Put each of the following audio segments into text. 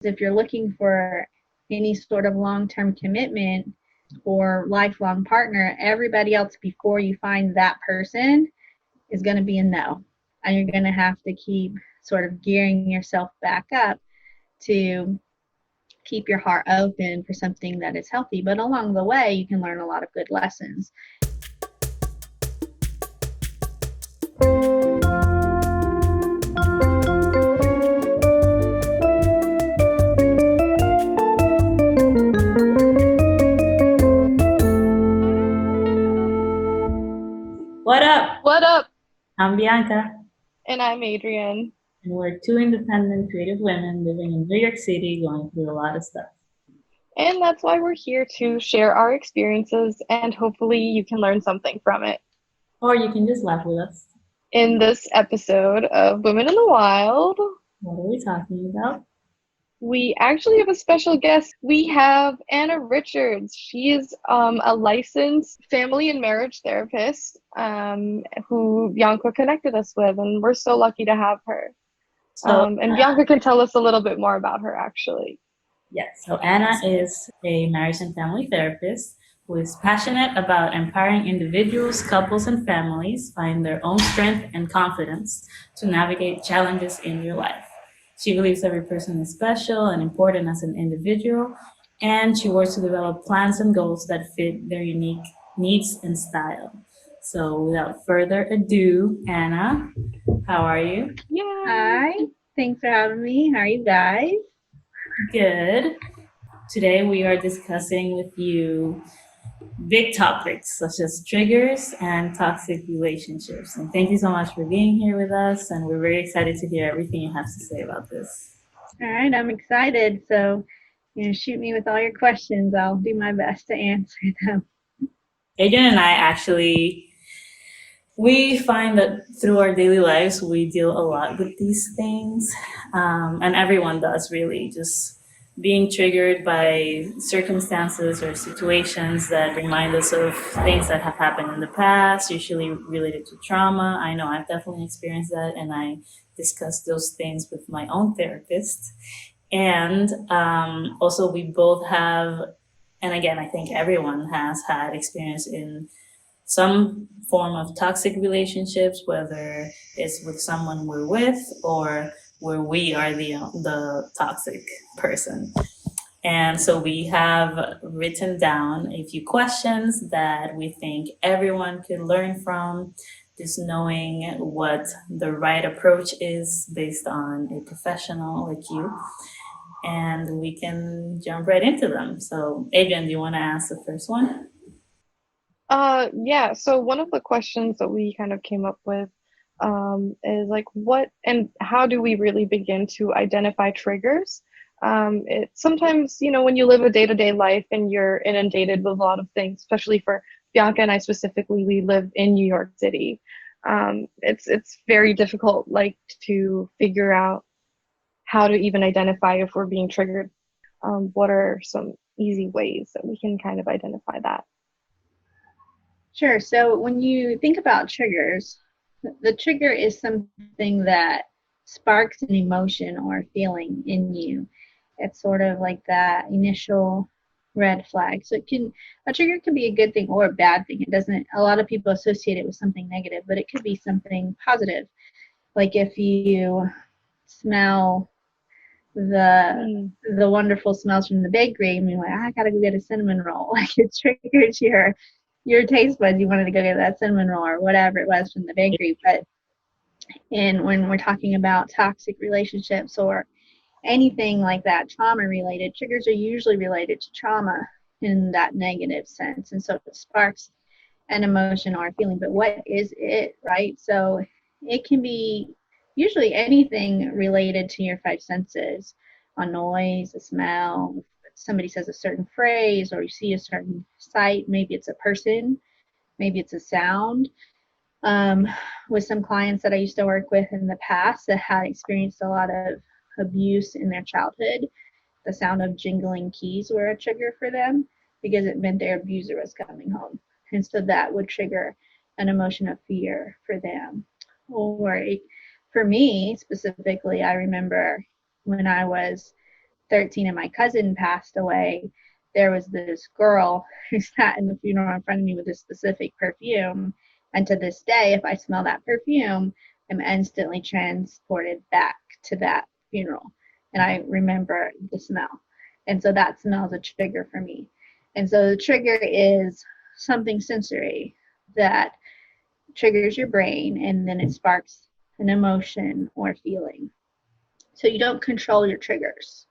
if you're looking for any sort of long-term commitment or lifelong partner, everybody else before you find that person is going to be a no. And you're going to have to keep sort of gearing yourself back up to keep your heart open for something that is healthy. But along the way, you can learn a lot of good lessons. What up? What up? I'm Bianca, And I'm Adrienne. and we're two independent creative women living in New York City going through a lot of stuff. And that's why we're here to share our experiences and hopefully you can learn something from it. Or you can just laugh with us. In this episode of Women in the Wild, What are we talking about? we actually have a special guest. We have Anna Richards. She is a licensed family and marriage therapist who Bianca connected us with, and we're so lucky to have her. And Bianca can tell us a little bit more about her, actually. Yes, so Anna is a marriage and family therapist who is passionate about empowering individuals, couples, and families find their own strength and confidence to navigate challenges in your life. She believes every person is special and important as an individual, and she works to develop plans and goals that fit their unique needs and style. So, without further ado, Anna, how are you? Yeah. Hi, thanks for having me. How are you guys? Good. Today we are discussing with you big topics such as triggers and toxic relationships. And thank you so much for being here with us. And we're very excited to hear everything you have to say about this. All right, I'm excited. So, shoot me with all your questions. I'll do my best to answer them. Adrian and I we find that through our daily lives, we deal a lot with these things. And everyone does really, just being triggered by circumstances or situations that remind us of things that have happened in the past, usually related to trauma. I know I've definitely experienced that, and I discuss those things with my own therapist. And also, we both have, and again, I think everyone has had experience in some form of toxic relationships, whether it's with someone we're with or where we are the toxic person. And so we have written down a few questions that we think everyone could learn from, just knowing what the right approach is based on a professional like you. And we can jump right into them. So, Adrian, do you want to ask the first one? Yeah, so one of the questions that we kind of came up with is like, what and how do we really begin to identify triggers? It's sometimes, when you live a day-to-day life and you're inundated with a lot of things, especially for Bianca and I specifically, we live in New York City. It's very difficult, like, to figure out how to even identify if we're being triggered. What are some easy ways that we can kind of identify that? Sure. So, when you think about triggers, the trigger is something that sparks an emotion or feeling in you. It's sort of like that initial red flag. So a trigger can be a good thing or a bad thing. It doesn't, a lot of people associate it with something negative, but it could be something positive. Like if you smell the wonderful smells from the bakery and you're like, I gotta go get a cinnamon roll. Like it triggers your taste buds. You wanted to go get that cinnamon roll or whatever it was from the bakery. But when we're talking about toxic relationships or anything like that, trauma related, triggers are usually related to trauma in that negative sense. And so it sparks an emotion or a feeling. But what is it, right? So it can be usually anything related to your five senses, a noise, a smell, somebody says a certain phrase, or you see a certain sight, maybe it's a person, maybe it's a sound. With some clients that I used to work with in the past that had experienced a lot of abuse in their childhood, the sound of jingling keys were a trigger for them because it meant their abuser was coming home. And so that would trigger an emotion of fear for them. Or for me specifically, I remember when I was 13 and my cousin passed away, there was this girl who sat in the funeral in front of me with a specific perfume. And to this day, if I smell that perfume, I'm instantly transported back to that funeral. And I remember the smell. And so that smell is a trigger for me. And so the trigger is something sensory that triggers your brain, and then it sparks an emotion or feeling. So you don't control your triggers,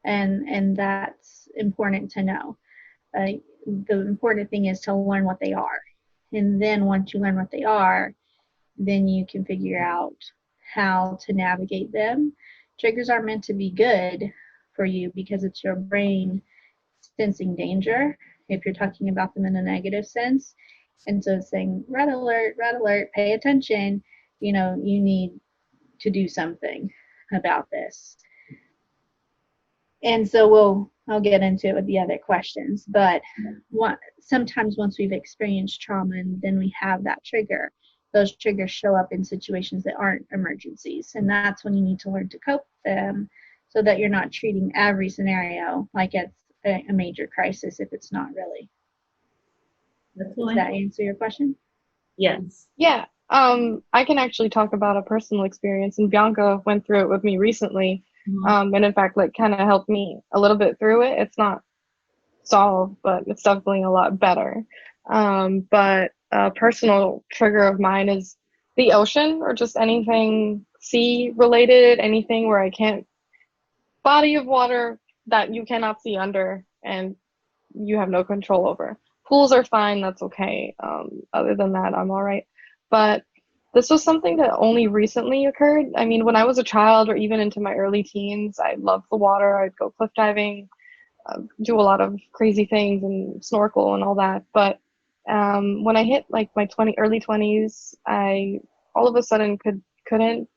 and that's important to know. The important thing is to learn what they are, and then once you learn what they are, then you can figure out how to navigate them. Triggers are meant to be good for you because it's your brain sensing danger if you're talking about them in a negative sense. And so it's saying, red alert, pay attention. You know, you need to do something about this. And so I'll get into it with the other questions. But sometimes once we've experienced trauma and then we have that trigger, those triggers show up in situations that aren't emergencies. And that's when you need to learn to cope with them so that you're not treating every scenario like it's a major crisis if it's not really. Does that answer your question? Yes. Yeah. I can actually talk about a personal experience, and Bianca went through it with me recently. And in fact, like, kind of helped me a little bit through it. It's not solved, but it's definitely a lot better. But a personal trigger of mine is the ocean, or just anything sea related, anything where I can't, body of water that you cannot see under and you have no control over. Pools are fine, that's okay. Other than that, I'm all right. But this was something that only recently occurred. I mean, when I was a child or even into my early teens, I loved the water. I'd go cliff diving, do a lot of crazy things and snorkel and all that. But when I hit like my early 20s, I all of a sudden couldn't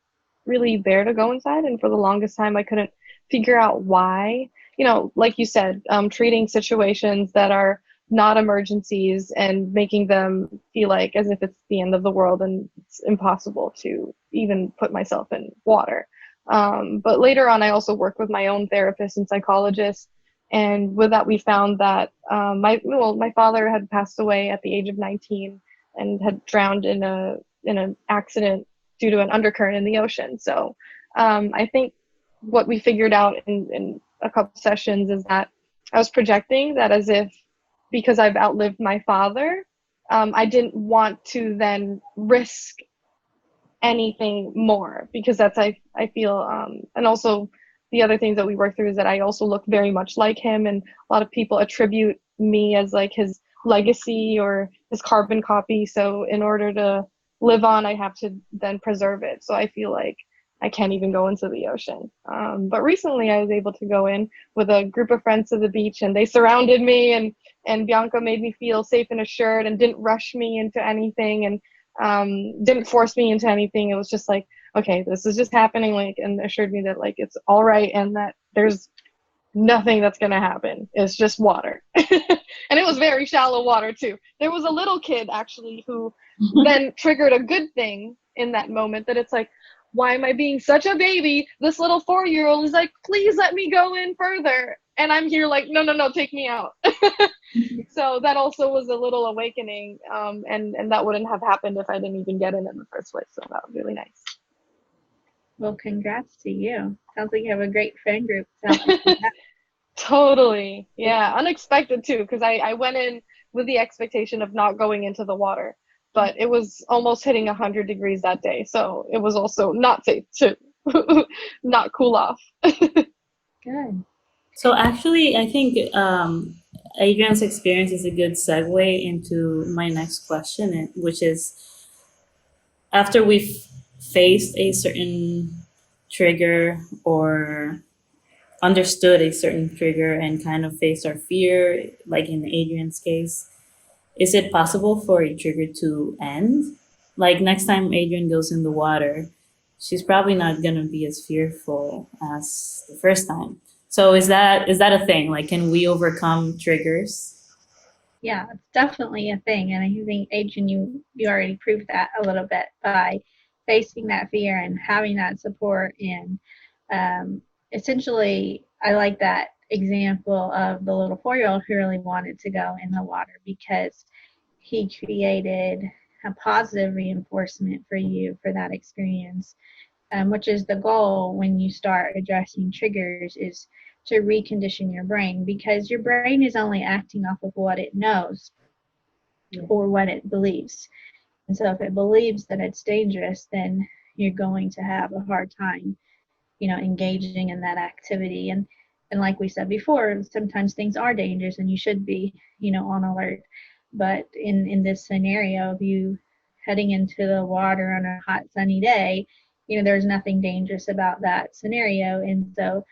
really bear to go inside, and for the longest time I couldn't figure out why. You know, like you said, treating situations that are not emergencies and making them feel like as if it's the end of the world and it's impossible to even put myself in water. But later on, I also worked with my own therapist and psychologist, and with that, we found that my father had passed away at the age of 19 and had drowned in an accident due to an undercurrent in the ocean. So I think what we figured out in a couple sessions is that I was projecting that as if, because I've outlived my father, I didn't want to then risk anything more, because that's I feel, and also the other things that we work through is that I also look very much like him, and a lot of people attribute me as like his legacy or his carbon copy. So in order to live on, I have to then preserve it. So I feel like I can't even go into the ocean. But recently I was able to go in with a group of friends to the beach, and they surrounded me, and Bianca made me feel safe and assured and didn't rush me into anything, and didn't force me into anything. It was just like, okay, this is just happening, like, and assured me that like it's all right and that there's nothing that's gonna happen. It's just water. And it was very shallow water too. There was a little kid actually who then triggered a good thing in that moment, that it's like, why am I being such a baby? This little 4-year-old is like, please let me go in further. And I'm here like, no, take me out. So that also was a little awakening. And that wouldn't have happened if I didn't even get in the first place. So that was really nice. Well, congrats to you. Sounds like you have a great friend group. Totally. Yeah. Unexpected too, because I went in with the expectation of not going into the water, but it was almost hitting 100 degrees that day. So it was also not safe to not cool off. Good. So actually, I think Adrian's experience is a good segue into my next question, which is, after we've faced a certain trigger or understood a certain trigger and kind of faced our fear, like in Adrian's case, is it possible for a trigger to end? Like next time Adrian goes in the water, she's probably not gonna be as fearful as the first time. So is that a thing? Like, can we overcome triggers? Yeah, it's definitely a thing. And I think, Adrian, you already proved that a little bit by facing that fear and having that support, and essentially I like that example of the little 4-year-old who really wanted to go in the water because he created a positive reinforcement for you for that experience, which is the goal when you start addressing triggers, is to recondition your brain, because your brain is only acting off of what it knows or what it believes. And so if it believes that it's dangerous, then you're going to have a hard time, engaging in that activity. And like we said before, sometimes things are dangerous and you should be, on alert. But in this scenario of you heading into the water on a hot sunny day, there's nothing dangerous about that scenario. And so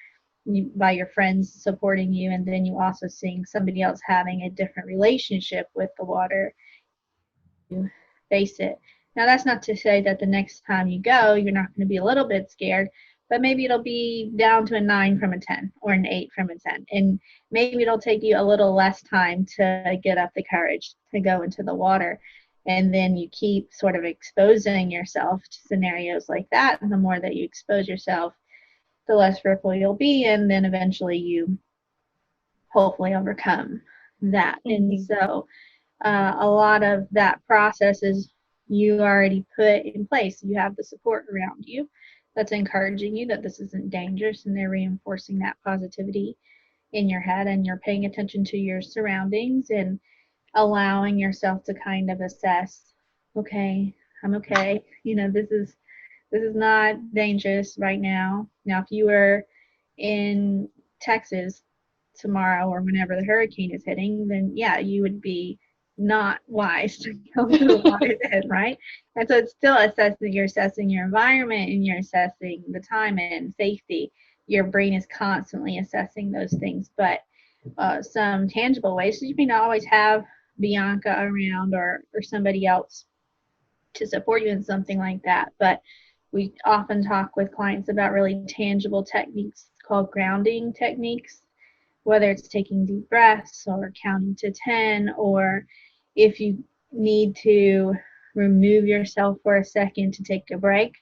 by your friends supporting you, and then you also seeing somebody else having a different relationship with the water, face it. Now, that's not to say that the next time you go, you're not going to be a little bit scared, but maybe it'll be down to a 9 from a 10 or an 8 from a 10. And maybe it'll take you a little less time to get up the courage to go into the water. And then you keep sort of exposing yourself to scenarios like that. And the more that you expose yourself, the less fearful you'll be. And then eventually you hopefully overcome that. Mm-hmm. And so a lot of that process is you already put in place. You have the support around you that's encouraging you that this isn't dangerous, and they're reinforcing that positivity in your head, and you're paying attention to your surroundings and allowing yourself to kind of assess, okay, I'm okay. This is not dangerous right now. Now, if you were in Texas tomorrow or whenever the hurricane is hitting, then yeah, you would be not wise to go to the water then, right? And so it's still you're assessing your environment, and you're assessing the time and safety. Your brain is constantly assessing those things, but some tangible ways. So you may not always have Bianca around or somebody else to support you in something like that, but we often talk with clients about really tangible techniques called grounding techniques, whether it's taking deep breaths or counting to 10, or if you need to remove yourself for a second to take a break.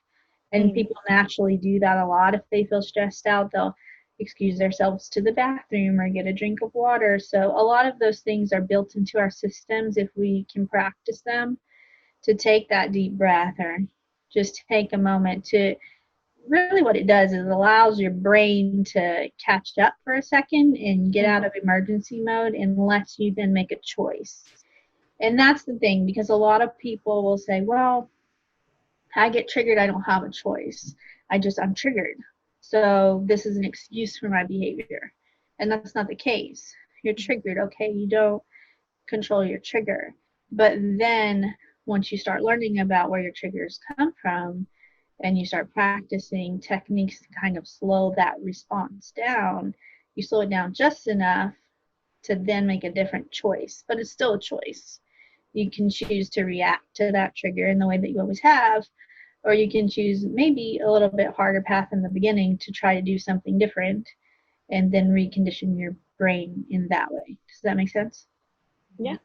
And people naturally do that a lot. If they feel stressed out, they'll excuse themselves to the bathroom or get a drink of water. So a lot of those things are built into our systems if we can practice them, to take that deep breath or just take a moment to really, what it does is it allows your brain to catch up for a second and get out of emergency mode and lets you then make a choice. And that's the thing, because a lot of people will say, well, I get triggered, I don't have a choice. I'm triggered. So this is an excuse for my behavior. And that's not the case. You're triggered, okay, you don't control your trigger. But then once you start learning about where your triggers come from, and you start practicing techniques to kind of slow that response down, you slow it down just enough to then make a different choice. But it's still a choice. You can choose to react to that trigger in the way that you always have, or you can choose maybe a little bit harder path in the beginning to try to do something different and then recondition your brain in that way. Does that make sense? Yeah.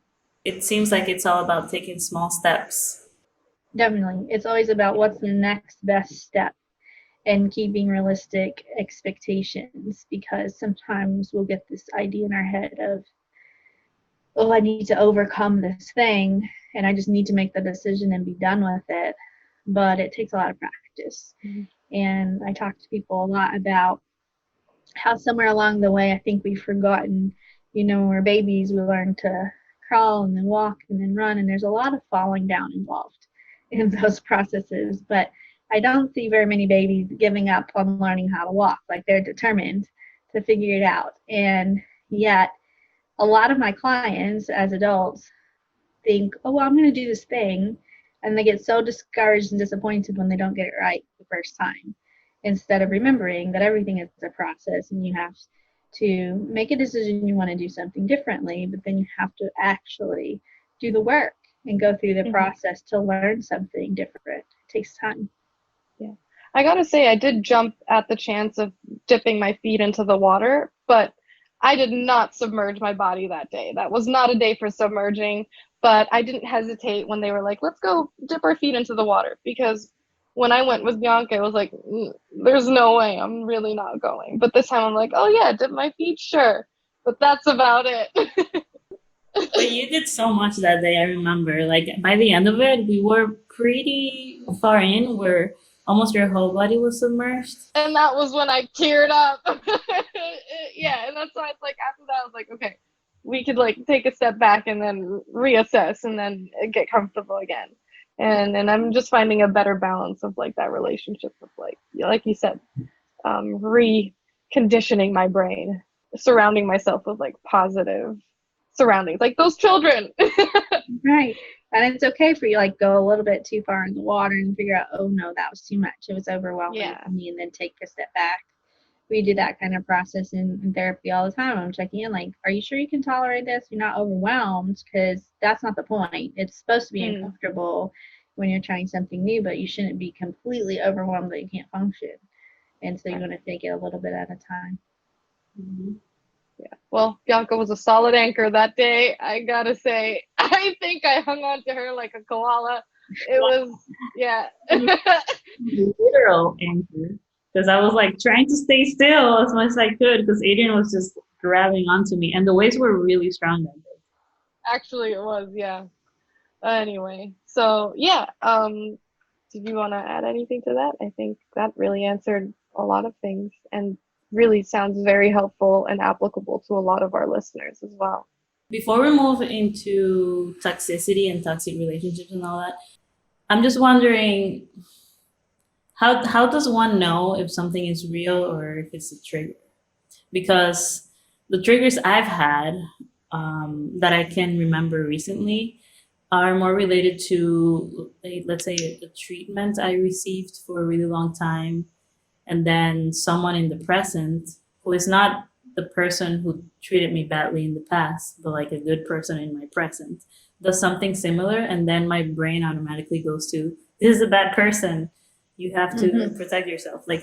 It seems like it's all about taking small steps. Definitely. It's always about what's the next best step and keeping realistic expectations, because sometimes we'll get this idea in our head of, oh, I need to overcome this thing and I just need to make the decision and be done with it. But it takes a lot of practice. And I talk to people a lot about how somewhere along the way, I think we've forgotten, when we're babies, we learn to crawl and then walk and then run. And there's a lot of falling down involved in those processes. But I don't see very many babies giving up on learning how to walk. Like, they're determined to figure it out. And yet a lot of my clients as adults think, oh, well, I'm going to do this thing. And they get so discouraged and disappointed when they don't get it right the first time, instead of remembering that everything is a process and you have to make a decision you want to do something differently, but then you have to actually do the work and go through the process to learn something different. It takes time. Yeah. I gotta say, I did jump at the chance of dipping my feet into the water, but I did not submerge my body that day. That was not a day for submerging, but I didn't hesitate when they were like, let's go dip our feet into the water, because when I went with Bianca, it was like, there's no way, I'm really not going. But this time I'm like, oh yeah, dip my feet, sure. But that's about it. But you did so much that day, I remember. Like by the end of it, we were pretty far in where almost your whole body was submerged. And that was when I teared up. Yeah, and that's why it's like after that I was like, okay, we could like take a step back and then reassess and then get comfortable again. And I'm just finding a better balance of like that relationship with like you said, reconditioning my brain, surrounding myself with like positive surroundings, like those children. Right. And it's okay for you like go a little bit too far in the water and figure out, oh no, that was too much. It was overwhelming Yeah. for me, and then take a step back. We do that kind of process in therapy all the time. I'm checking in like, are you sure you can tolerate this? You're not overwhelmed, because that's not the point. It's supposed to be uncomfortable when you're trying something new, but you shouldn't be completely overwhelmed that you can't function. And so you want to take it a little bit at a time. Mm-hmm. Yeah. Well, Bianca was a solid anchor that day. I gotta say, I think I hung on to her like a koala. It was, yeah. Literal anchor. Because I was like trying to stay still as much as I could because Adrian was just grabbing onto me. And the waves were really strong that day. Actually, it was, yeah. Anyway, so yeah. Did you want to add anything to that? I think that really answered a lot of things and really sounds very helpful and applicable to a lot of our listeners as well. Before we move into toxicity and toxic relationships and all that, I'm just wondering how does one know if something is real or if it's a trigger? Because the triggers I've had that I can remember recently are more related to, let's say, a treatment I received for a really long time, and then someone in the present who is not the person who treated me badly in the past, but like a good person in my present, does something similar, and then my brain automatically goes to, this is a bad person. You have to protect yourself. Like,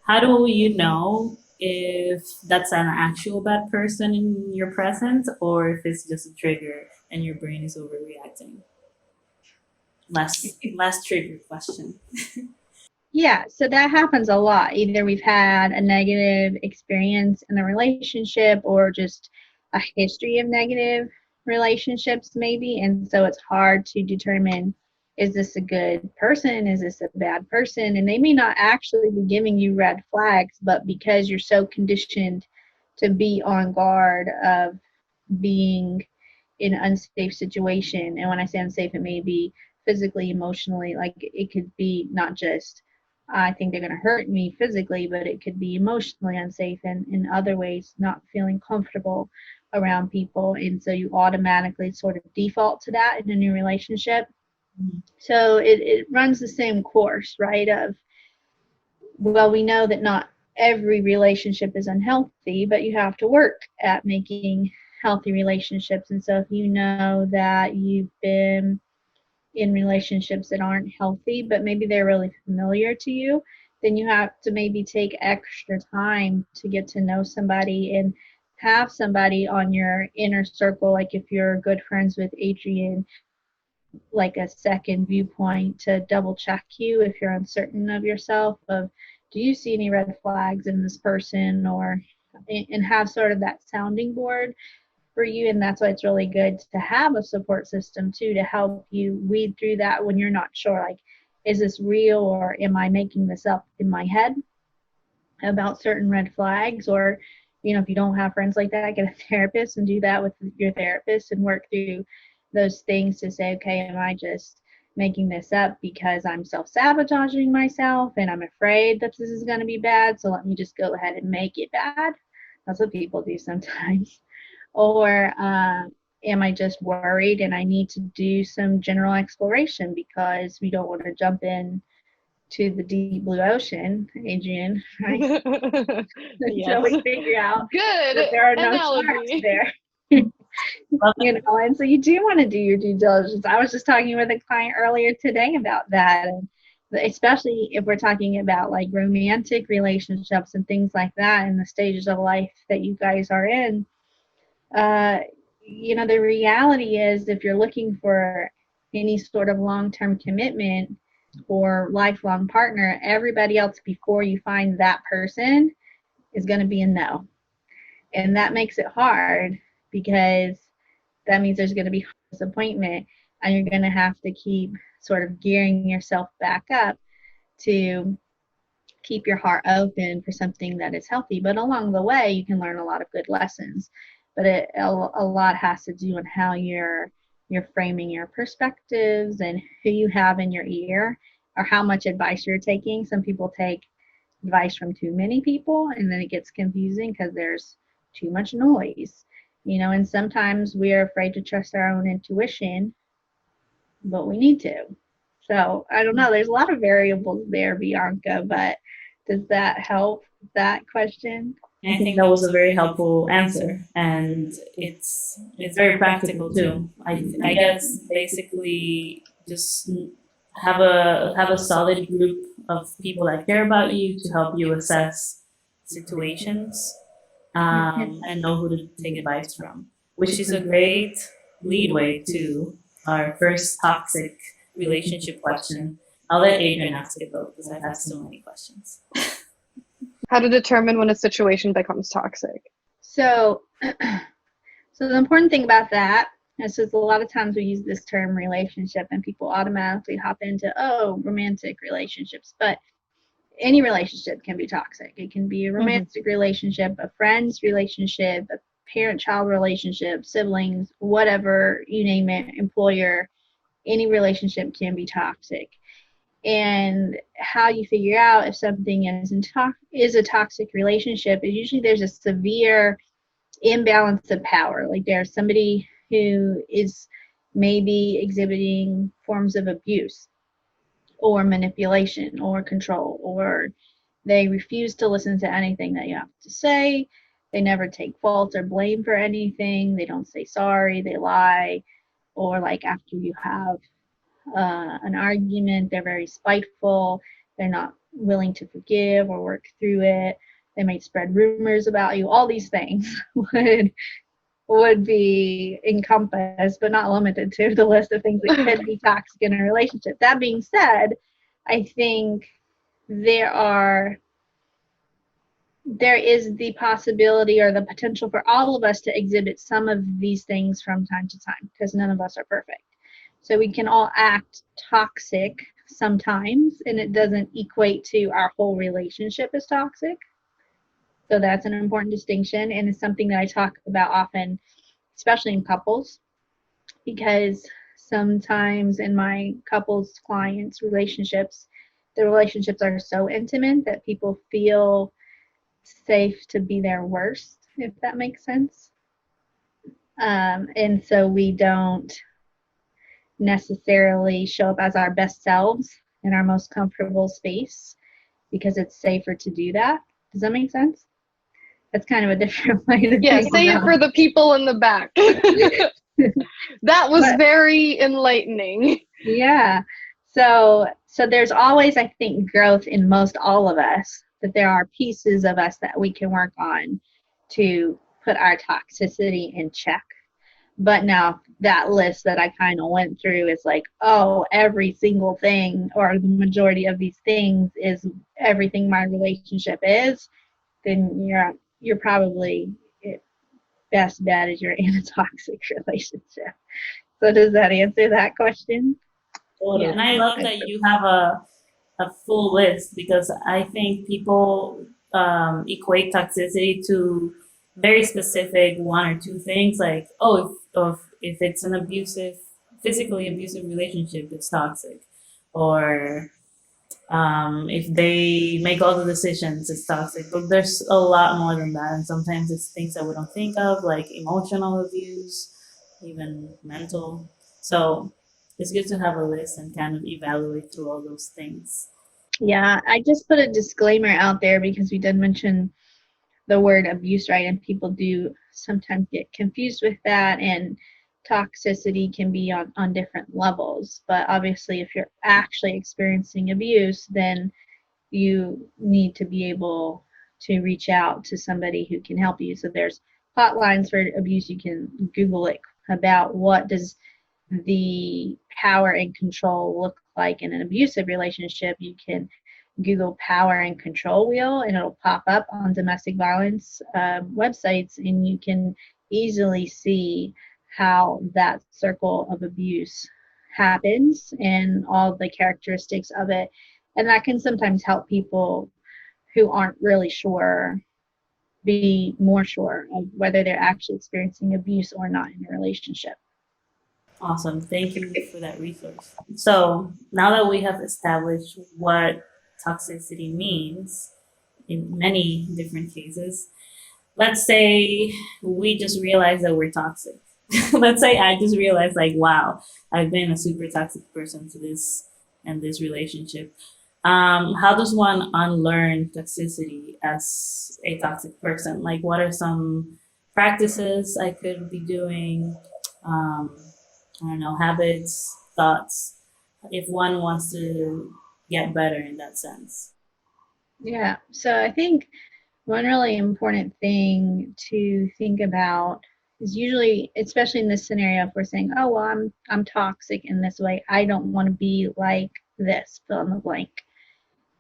how do you know if that's an actual bad person in your present or if it's just a trigger and your brain is overreacting? Last trigger question. Yeah, so that happens a lot. Either we've had a negative experience in a relationship or just a history of negative relationships, maybe. And so it's hard to determine, is this a good person? Is this a bad person? And they may not actually be giving you red flags, but because you're so conditioned to be on guard of being in an unsafe situation. And when I say unsafe, it may be physically, emotionally, like it could be not just I think they're going to hurt me physically, but it could be emotionally unsafe and in other ways, not feeling comfortable around people. And so you automatically sort of default to that in a new relationship. So it runs the same course, right? Of, well, we know that not every relationship is unhealthy, but you have to work at making healthy relationships. And so if you know that you've been in relationships that aren't healthy, but maybe they're really familiar to you, then you have to maybe take extra time to get to know somebody and have somebody on your inner circle. Like if you're good friends with Adrian, like a second viewpoint to double check you if you're uncertain of yourself, of do you see any red flags in this person, or and have sort of that sounding board for you. And that's why it's really good to have a support system too, to help you weed through that when you're not sure, like, is this real or am I making this up in my head about certain red flags? Or if you don't have friends like that, get a therapist and do that with your therapist and work through those things to say, okay, am I just making this up because I'm self-sabotaging myself and I'm afraid that this is going to be bad, so let me just go ahead and make it bad. That's what people do sometimes. Or am I just worried and I need to do some general exploration because we don't want to jump in to the deep blue ocean, Adrian, right? Yes. Until we figure out Good that there are no sharks analogy. there. And so you do want to do your due diligence. I was just talking with a client earlier today about that, and especially if we're talking about like romantic relationships and things like that in the stages of life that you guys are in. The reality is if you're looking for any sort of long-term commitment, or lifelong partner, everybody else before you find that person is going to be a no. And that makes it hard because that means there's going to be disappointment, and you're going to have to keep sort of gearing yourself back up to keep your heart open for something that is healthy. But along the way, you can learn a lot of good lessons. But a lot has to do on how you're framing your perspectives and who you have in your ear or how much advice you're taking. Some people take advice from too many people, and then it gets confusing because there's too much noise, and sometimes we are afraid to trust our own intuition, but we need to. So I don't know, there's a lot of variables there, Bianca, but does that help that question? I think that was a very helpful answer, and it's very practical too. I guess basically just have a solid group of people that care about you to help you assess situations, and know who to take advice from, which is a great leadway to our first toxic relationship question. I'll let Adrian ask it though, because I've had so many questions. How to determine when a situation becomes toxic. So, so the important thing about that is a lot of times we use this term relationship and people automatically hop into, oh, romantic relationships. But any relationship can be toxic. It can be a romantic relationship, a friend's relationship, a parent-child relationship, siblings, whatever, you name it, employer, any relationship can be toxic. And how you figure out if something is a toxic relationship is usually there's a severe imbalance of power. Like there's somebody who is maybe exhibiting forms of abuse or manipulation or control, or they refuse to listen to anything that you have to say. They never take fault or blame for anything. They don't say sorry. They lie. Or like after you have an argument, they're very spiteful. They're not willing to forgive or work through it. They might spread rumors about you. All these things would be encompassed, but not limited to, the list of things that could be toxic in a relationship. That being said, I think there is the possibility or the potential for all of us to exhibit some of these things from time to time, because none of us are perfect. So we can all act toxic sometimes, and it doesn't equate to our whole relationship is toxic. So that's an important distinction, and it's something that I talk about often, especially in couples, because sometimes in my couples clients relationships, the relationships are so intimate that people feel safe to be their worst, if that makes sense. And so we don't necessarily show up as our best selves in our most comfortable space because it's safer to do that. Does that make sense? That's kind of a different way to say it for the people in the back. That was very enlightening. Yeah. So there's always, I think, growth in most all of us, that there are pieces of us that we can work on to put our toxicity in check. But now that list that I kind of went through is like, oh, every single thing or the majority of these things is everything my relationship is, then you're probably, best bet is you're in a toxic relationship. So does that answer that question? Totally. And I love that you have a full list, because I think people equate toxicity to very specific one or two things, like, oh, if it's an physically abusive relationship, it's toxic, or if they make all the decisions, it's toxic. But there's a lot more than that, and sometimes it's things that we don't think of, like emotional abuse, even mental. So it's good to have a list and kind of evaluate through all those things. Yeah, I just put a disclaimer out there because we did mention the word abuse, right? And people do sometimes get confused with that, and toxicity can be on different levels. But obviously, if you're actually experiencing abuse, then you need to be able to reach out to somebody who can help you. So there's hotlines for abuse. You can Google it about what does the power and control look like in an abusive relationship, you can Google power and control wheel, and it'll pop up on domestic violence websites, and you can easily see how that circle of abuse happens and all the characteristics of it. And that can sometimes help people who aren't really sure be more sure of whether they're actually experiencing abuse or not in a relationship. Awesome. Thank you for that resource. So now that we have established what toxicity means in many different cases, let's say we just realize that we're toxic. Let's say I just realized, like, wow, I've been a super toxic person to this and this relationship. How does one unlearn toxicity as a toxic person? Like, what are some practices I could be doing? Um, I don't know, habits, thoughts, if one wants to get better in that sense. Yeah. So I think one really important thing to think about is usually, especially in this scenario, if we're saying, "Oh, well, I'm toxic in this way. I don't want to be like this." Fill in the blank.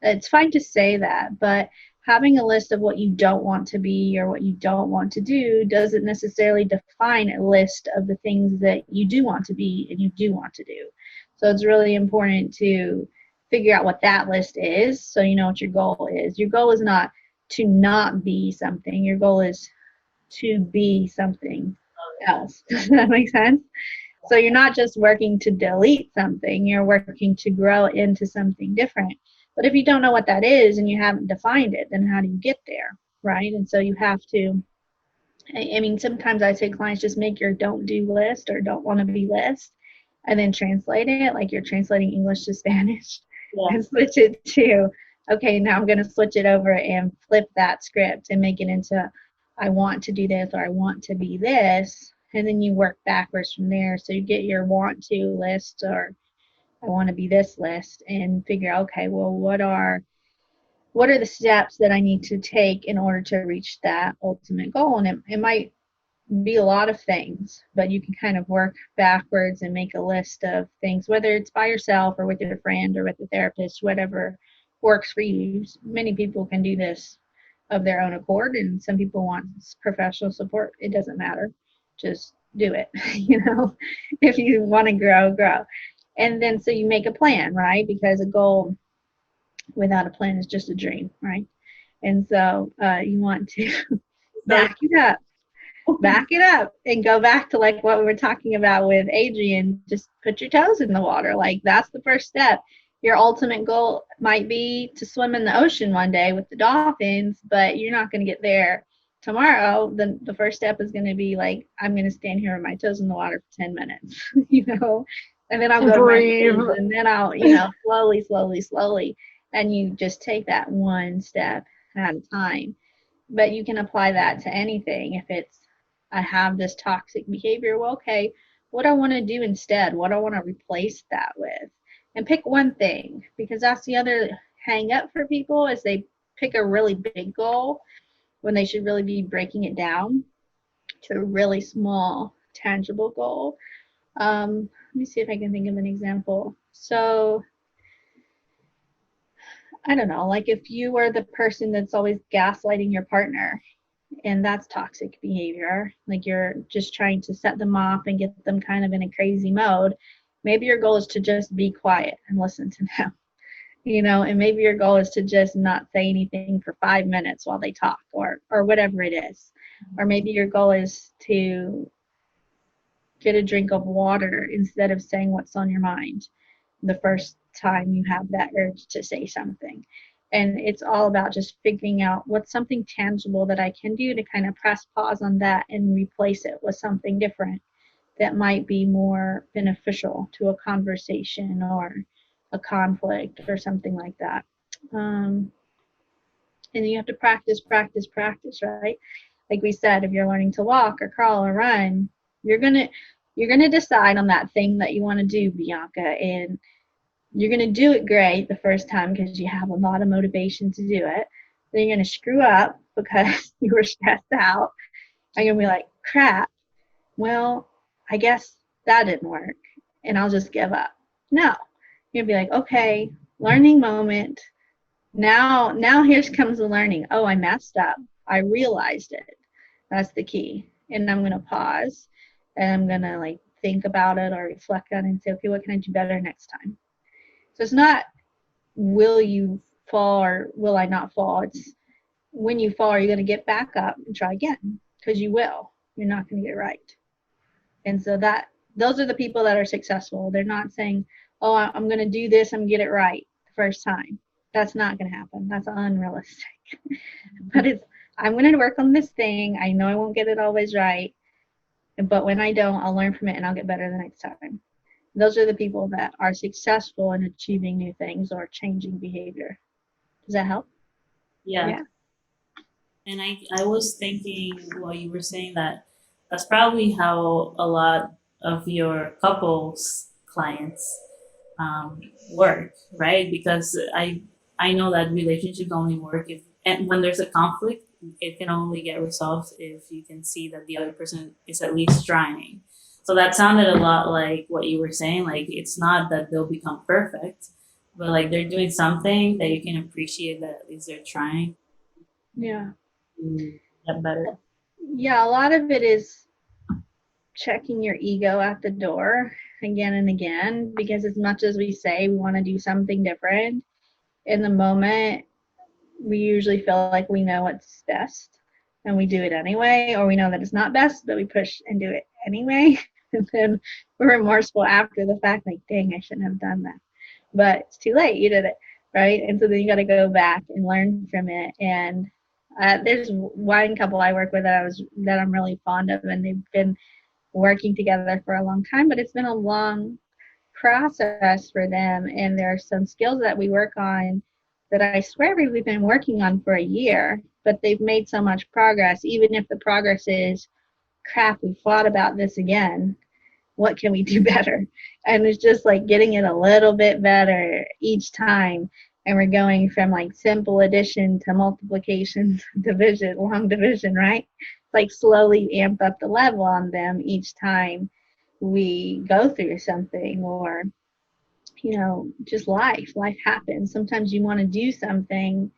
It's fine to say that, but having a list of what you don't want to be or what you don't want to do doesn't necessarily define a list of the things that you do want to be and you do want to do. So it's really important to figure out what that list is so you know what your goal is. Your goal is not be something, your goal is to be something else. Does that make sense? So you're not just working to delete something, you're working to grow into something different. But if you don't know what that is and you haven't defined it, then how do you get there, right? And so you have to, I mean, sometimes I say clients just make your don't do list or don't want to be list and then translate it like you're translating English to Spanish Yeah. and switch it to, okay, now I'm going to switch it over and flip that script and make it into I want to do this or I want to be this. And then you work backwards from there. So you get your want to list or I want to be this list and figure, okay, well, what are the steps that I need to take in order to reach that ultimate goal? And it might be a lot of things, but you can kind of work backwards and make a list of things, whether it's by yourself or with your friend or with a therapist, whatever works for you. Many people can do this of their own accord, and some people want professional support. It doesn't matter. Just do it. If you want to grow. And then so you make a plan, right? Because a goal without a plan is just a dream, right? And so you want to back it up and go back to like what we were talking about with Adrian. Just put your toes in the water. Like that's the first step. Your ultimate goal might be to swim in the ocean one day with the dolphins, but you're not going to get there tomorrow. Then the first step is going to be like, I'm going to stand here with my toes in the water for 10 minutes, and then I'll go Breathe. to my and then I'll, slowly. And you just take that one step at a time. But you can apply that to anything. If it's, I have this toxic behavior, well, okay, what do I want to do instead? What do I want to replace that with? And pick one thing, because that's the other hang up for people is they pick a really big goal when they should really be breaking it down to a really small, tangible goal. Let me see if I can think of an example. So I don't know, like if you were the person that's always gaslighting your partner, and that's toxic behavior, like you're just trying to set them off and get them kind of in a crazy mode, maybe your goal is to just be quiet and listen to them, and maybe your goal is to just not say anything for 5 minutes while they talk or whatever it is. Or maybe your goal is to get a drink of water instead of saying what's on your mind the first time you have that urge to say something. And it's all about just figuring out what's something tangible that I can do to kind of press pause on that and replace it with something different that might be more beneficial to a conversation or a conflict or something like that. And you have to practice, right? Like we said, if you're learning to walk or crawl or run, you're gonna decide on that thing that you want to do, Bianca, and you're going to do it great the first time because you have a lot of motivation to do it. Then you're going to screw up because you were stressed out. And you're going to be like, crap, well, I guess that didn't work and I'll just give up. No, You'll be like, okay, learning moment. Now here comes the learning. Oh, I messed up. I realized it. That's the key. And I'm gonna pause and I'm gonna like think about it or reflect on it and say, okay, what can I do better next time? So it's not will you fall or will I not fall? It's when you fall, are you gonna get back up and try again? Because you will. You're not gonna get it right. And so that those are the people that are successful. They're not saying, oh, I'm gonna do this, I'm gonna get it right the first time. That's not gonna happen. That's unrealistic. But it's I'm going to work on this thing. I know I won't get it always right, but when I don't, I'll learn from it and I'll get better the next time. Those are the people that are successful in achieving new things or changing behavior. Does that help? Yeah. Yeah. And I was thinking while you were saying that, that's probably how a lot of your couples clients work, right? Because I know that relationships only work if, and when there's a conflict, it can only get resolved if you can see that the other person is at least trying. So that sounded a lot like what you were saying. Like it's not that they'll become perfect, but like they're doing something that you can appreciate that at least they're trying Yeah. to get better. Yeah, a lot of it is checking your ego at the door again and again because as much as we say we want to do something different, in the moment we usually feel like we know what's best and we do it anyway, or we know that it's not best, but we push and do it anyway. And then we're remorseful after the fact, like, dang, I shouldn't have done that. But it's too late, you did it, right? And so then you got to go back and learn from it. And there's one couple I work with that I'm really fond of, and they've been working together for a long time, but it's been a long process for them. And there are some skills that we work on that I swear we've been working on for a year, but they've made so much progress, even if the progress is crap, we thought about this again. What can we do better? And it's just like getting it a little bit better each time. And we're going from like simple addition to multiplication, division, long division, right? Like slowly amp up the level on them each time we go through something, or just life happens. Sometimes you want to do something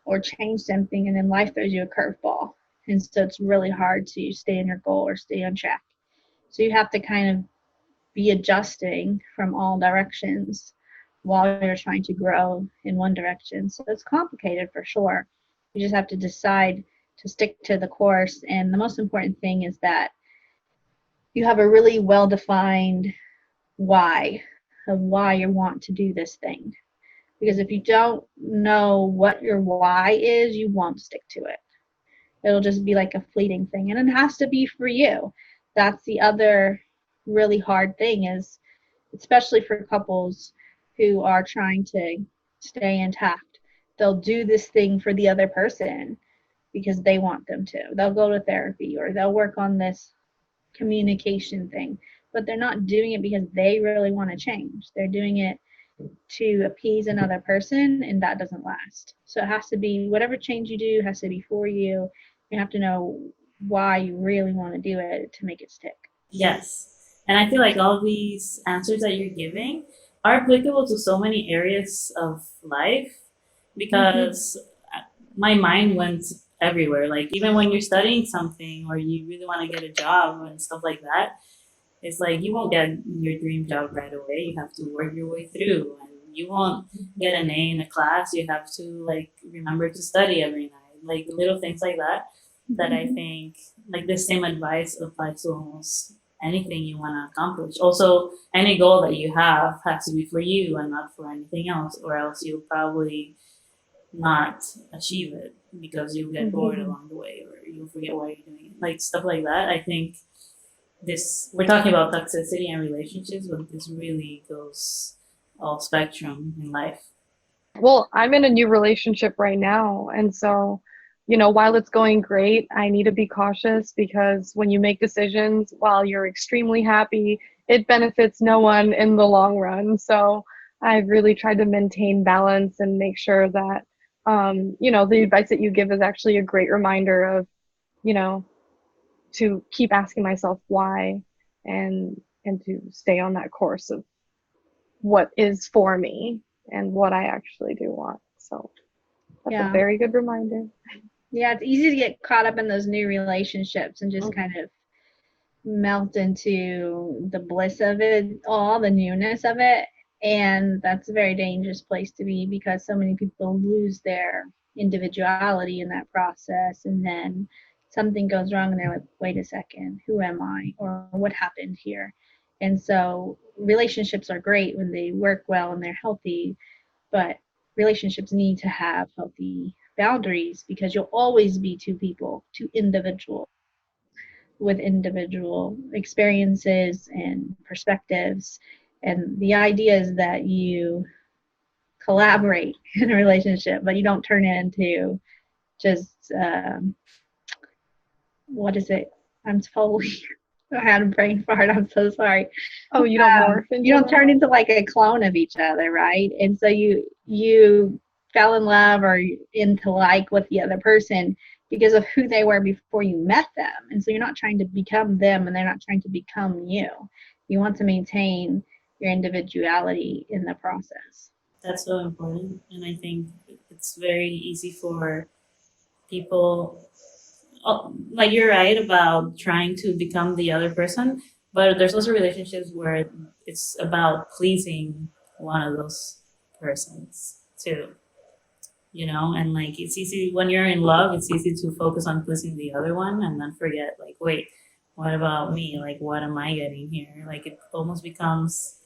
or change something and then life throws you a curveball, and so it's really hard to stay in your goal or stay on track. So you have to kind of be adjusting from all directions while you're trying to grow in one direction. So it's complicated for sure. You just have to decide to stick to the course, and the most important thing is that you have a really well defined why of why you want to do this thing. Because if you don't know what your why is, you won't stick to it. It'll just be like a fleeting thing. And it has to be for you. That's the other really hard thing is, especially for couples who are trying to stay intact, they'll do this thing for the other person because they want them to. They'll go to therapy or they'll work on this communication thing, but they're not doing it because they really want to change. They're doing it to appease another person, and that doesn't last. So it has to be whatever change you do has to be for you. You have to know why you really want to do it to make it stick. Yes. And I feel like all these answers that you're giving are applicable to so many areas of life because my mind went everywhere. Like, even when you're studying something or you really want to get a job and stuff like that, it's like you won't get your dream job right away. You have to work your way through, and you won't get an A in a class. You have to like remember to study every night, like little things like that. That I think like the same advice applies to almost anything you want to accomplish. Also, any goal that you have has to be for you and not for anything else, or else you'll probably not achieve it because you'll get bored along the way or you'll forget why you're doing it. Like stuff like that. I think this we're talking about toxicity and relationships, but this really goes all spectrum in life. Well, I'm in a new relationship right now. And so, while it's going great, I need to be cautious because when you make decisions while you're extremely happy, it benefits no one in the long run. So I've really tried to maintain balance and make sure that, the advice that you give is actually a great reminder of, you know, to keep asking myself why and to stay on that course of what is for me and what I actually do want. So that's a Yeah. very good reminder. Yeah, it's easy to get caught up in those new relationships and just kind of melt into the bliss of it all, the newness of it. And that's a very dangerous place to be because so many people lose their individuality in that process. And then something goes wrong and they're like, wait a second, who am I? Or what happened here? And so relationships are great when they work well and they're healthy, but relationships need to have healthy boundaries because you'll always be two people, two individuals with individual experiences and perspectives. And the idea is that you collaborate in a relationship, but you don't turn it into just what is it? I'm totally I had a brain fart. I'm so sorry. Oh, you don't morph into You don't that? turn into like a clone of each other, right? And so you fell in love or into like with the other person because of who they were before you met them. And so you're not trying to become them and they're not trying to become you. You want to maintain your individuality in the process. That's so important. And I think it's very easy for people, oh, like you're right about trying to become the other person, but there's also relationships where it's about pleasing one of those persons too, you know? And like it's easy when you're in love, it's easy to focus on pleasing the other one and then forget, like, wait, what about me? Like, what am I getting here? Like, it almost becomes,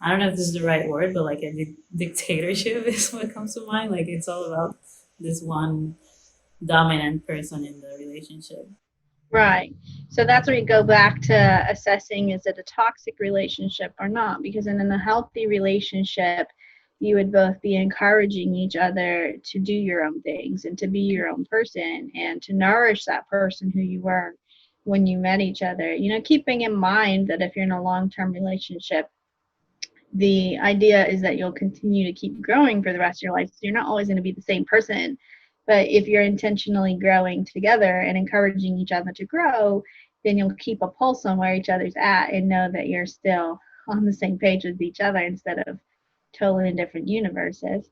I don't know if this is the right word, but like a dictatorship is what comes to mind. Like, it's all about this one dominant person in the relationship. Right. So that's where you go back to assessing is it a toxic relationship or not? Because in a healthy relationship, you would both be encouraging each other to do your own things and to be your own person and to nourish that person who you were when you met each other. You know, keeping in mind that if you're in a long term relationship, the idea is that you'll continue to keep growing for the rest of your life. So you're not always going to be the same person. But if you're intentionally growing together and encouraging each other to grow, then you'll keep a pulse on where each other's at and know that you're still on the same page with each other instead of totally in different universes.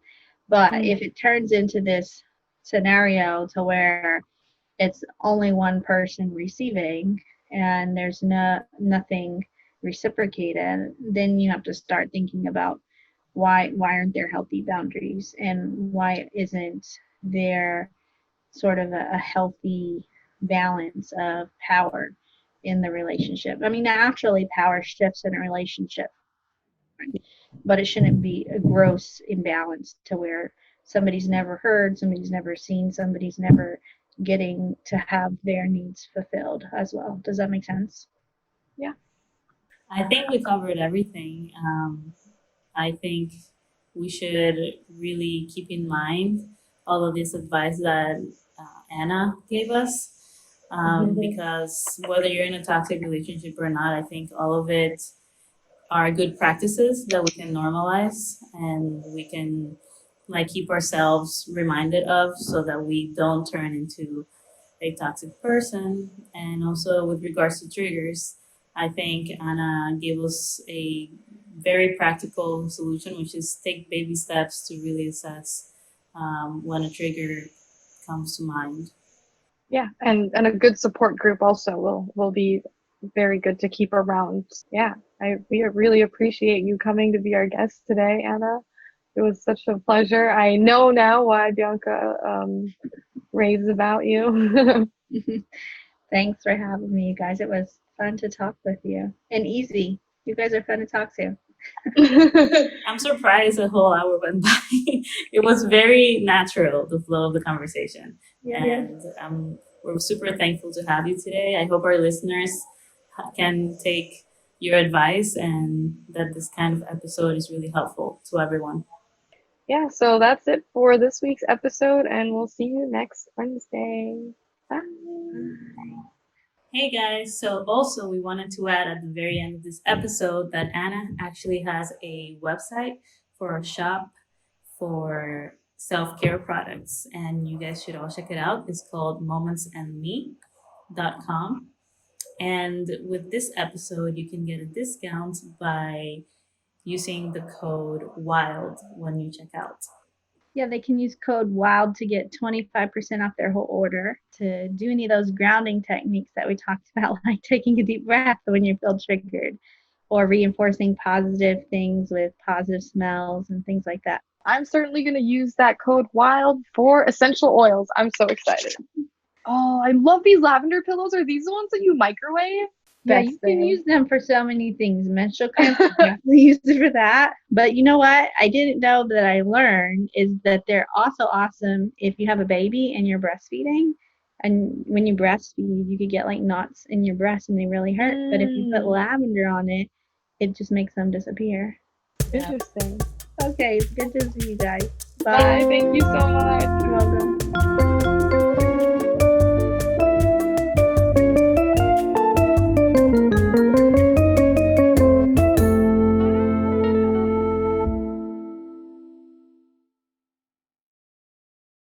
But if it turns into this scenario to where it's only one person receiving and there's nothing reciprocated, then you have to start thinking about why aren't there healthy boundaries and why isn't there sort of a healthy balance of power in the relationship. I mean, naturally power shifts in a relationship, but it shouldn't be a gross imbalance to where somebody's never heard, somebody's never seen, somebody's never getting to have their needs fulfilled as well. Does that make sense? Yeah. I think we covered everything. I think we should really keep in mind all of this advice that Anna gave us. Because whether you're in a toxic relationship or not, I think all of it are good practices that we can normalize and we can like keep ourselves reminded of so that we don't turn into a toxic person. And also with regards to triggers, I think Anna gave us a very practical solution, which is take baby steps to really assess when a trigger comes to mind. Yeah, and a good support group also will be very good to keep around. Yeah, we really appreciate you coming to be our guest today, Anna. It was such a pleasure. I know now why Bianca raves about you. Thanks for having me, you guys. It was fun to talk with you and easy. You guys are fun to talk to. I'm surprised a whole hour went by. It was very natural, the flow of the conversation. Yeah. And we're super thankful to have you today. I hope our listeners can take your advice and that this kind of episode is really helpful to everyone. Yeah, so that's it for this week's episode, and we'll see you next Wednesday. Bye. Hey guys, so also we wanted to add at the very end of this episode that Anna actually has a website for a shop for self-care products and you guys should all check it out. It's called momentsandme.com. And with this episode, you can get a discount by using the code WILD when you check out. Yeah, they can use code WILD to get 25% off their whole order, to do any of those grounding techniques that we talked about, like taking a deep breath when you feel triggered, or reinforcing positive things with positive smells and things like that. I'm certainly going to use that code WILD for essential oils. I'm so excited. Oh, I love these lavender pillows. Are these the ones that you microwave? Yeah, Best you can thing. use them for so many things. Menstrual cramps, you definitely use it for that. But you know what? I didn't know that I learned is that they're also awesome if you have a baby and you're breastfeeding. And when you breastfeed, you could get like knots in your breast and they really hurt. But if you put lavender on it, it just makes them disappear. Yeah. Interesting. Okay, it's good to see you guys. Bye. Thank you so much. You're welcome.